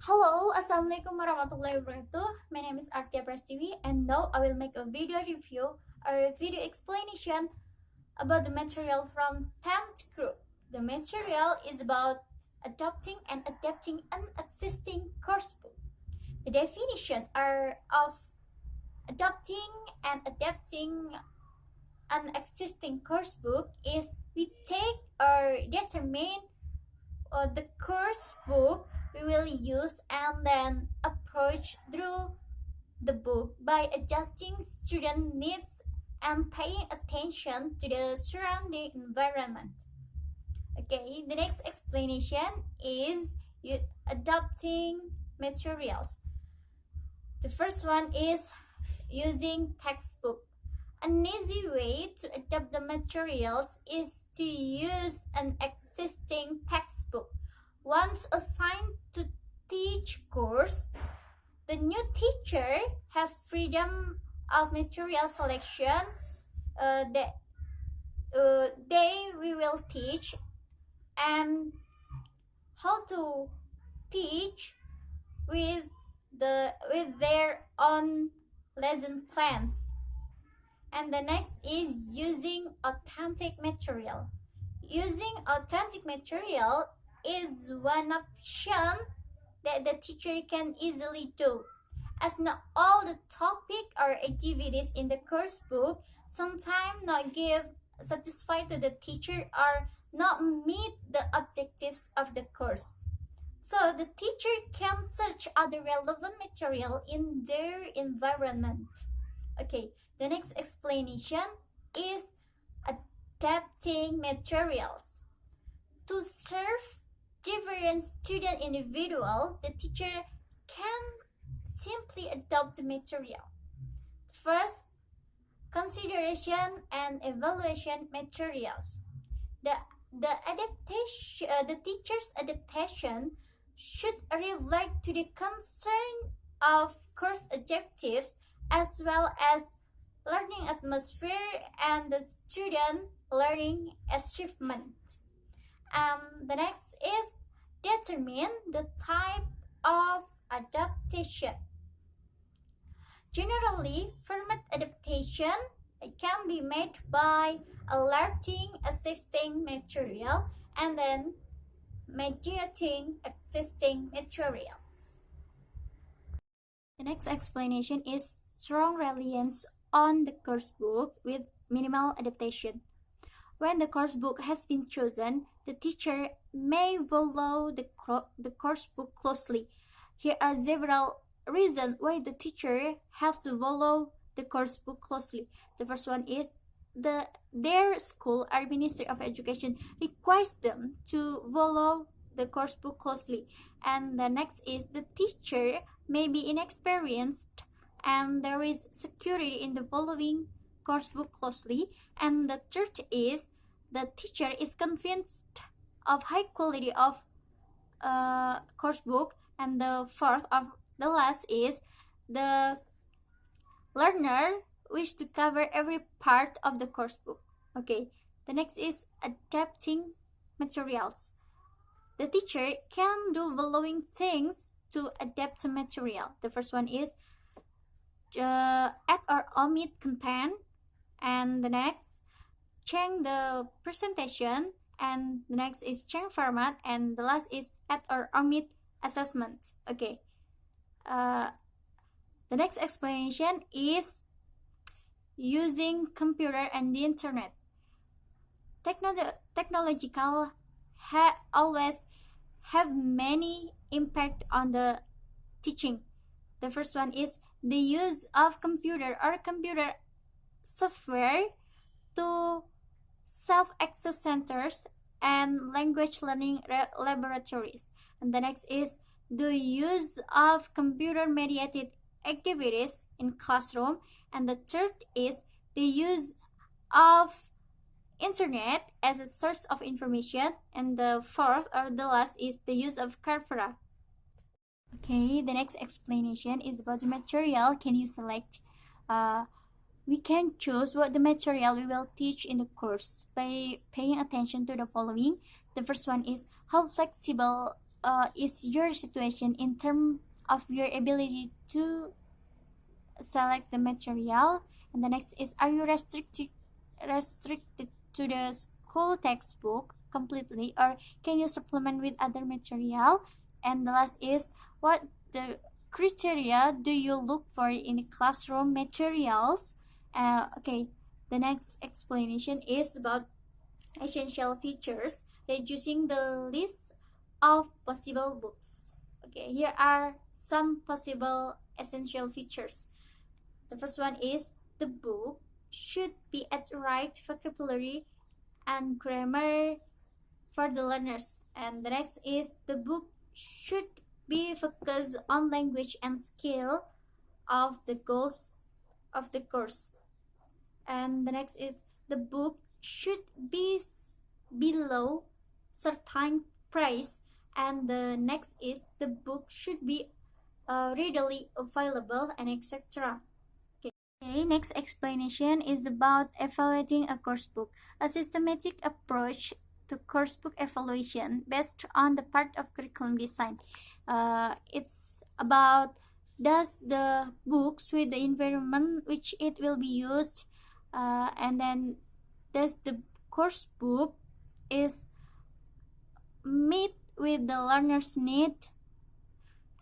Hello, Assalamualaikum warahmatullahi wabarakatuh. My name is Artia Prastiwi and now I will make a video review or video explanation about the material from 10th group. The material is about adopting and adapting an existing course book. The definition of adopting and adapting an existing course book is we take or determine the course book we will use and then approach through the book by adjusting student needs and paying attention to the surrounding environment. Okay, the next explanation is adopting materials. The first one is using textbook. An easy way to adapt the materials is to use an existing textbook. Once assigned to teach course, the new teacher have freedom of material selection that we will teach and how to teach with their own lesson plans. And the next is using authentic material. Using authentic material is one option that the teacher can easily do. As not all the topic or activities in the course book sometimes not give satisfied to the teacher or not meet the objectives of the course. So the teacher can search other relevant material in their environment. Okay, the next explanation is adapting materials. To serve different student individual, the teacher can simply adopt the material. First, consideration and evaluation materials. The teacher's adaptation should reflect to the concern of course objectives as well as learning atmosphere and the student learning achievement. The next is determine the type of adaptation. Generally, format adaptation can be made by alerting existing material and then mediating existing materials. The next explanation is strong reliance on the course book with minimal adaptation. When the course book has been chosen, the teacher may follow the course book closely. Here are several reasons why the teacher has to follow the course book closely. The first one is their school or Ministry of Education requires them to follow the course book closely. And the next is the teacher may be inexperienced and there is security in the following course book closely. And the third is the teacher is convinced of high quality of course book. And the fourth of the last is the learner wish to cover every part of the course book. Okay, the next is adapting materials. The teacher can do following things to adapt the material. The first one is add or omit content, and the next change the presentation, and the next is change format, and the last is add or omit assessment. Okay, the next explanation is using computer and the internet. Technological always have many impact on the teaching. The first one is the use of computer or computer software to self-access centers and language learning laboratories. And the next is the use of computer-mediated activities in classroom. And the third is the use of internet as a source of information. And the fourth or the last is the use of Coursera. Okay, the next explanation is about the material. Can you select? We can choose what the material we will teach in the course by paying attention to the following. The first one is how flexible is your situation in terms of your ability to select the material. And the next is, are you restricted to the school textbook completely, or can you supplement with other material? And the last is, what the criteria do you look for in classroom materials? Okay, the next explanation is about essential features, reducing the list of possible books. Okay, here are some possible essential features. The first one is, the book should be at the right vocabulary and grammar for the learners. And the next is, the book should be focused on language and skill of the goals of the course. And the next is, the book should be below certain price. And the next is, the book should be readily available, and etc. Okay, next explanation is about evaluating a course book. A systematic approach to course book evaluation based on the part of curriculum design. It's about, does the book suit the environment which it will be used, and then does the course book is meet with the learner's need,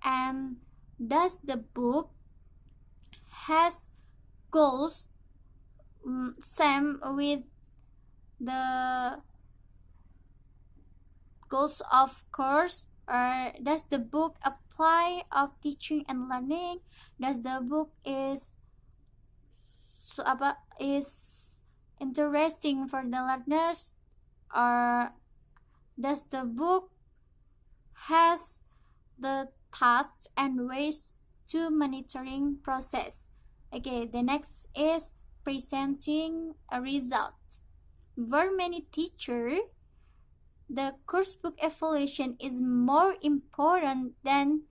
and does the book has goals same with the goals of course, or does the book apply of teaching and learning? Does the book is interesting for the learners, or does the book has the tasks and ways to monitoring process? Okay, the next is presenting a result. For many teachers, the course book evaluation is more important than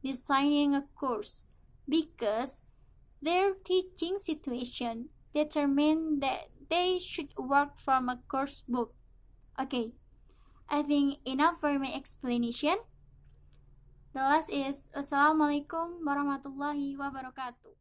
designing a course, because their teaching situation determine that they should work from a course book. Okay, I think enough for my explanation. The last is, Assalamualaikum warahmatullahi wabarakatuh.